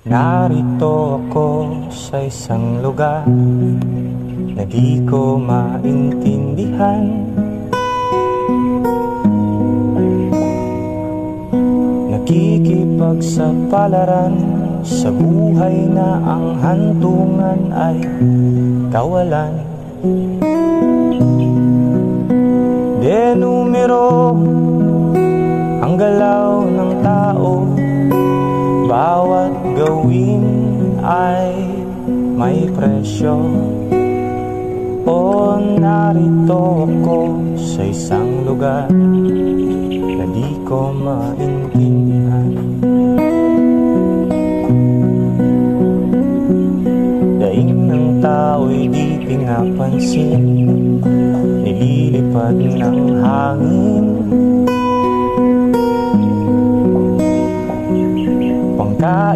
Narito ako sa isang lugar na di ko maintindihan. Nakikipagsapalaran sa buhay na ang hantungan ay kawalan. Denumero ang galaw ng tao, bawat gawin ay may presyo. O narito ako sa isang lugar na di ko maintindihan. Daing ng tao'y di pinapansin, nililipad ng hangin. Pangkain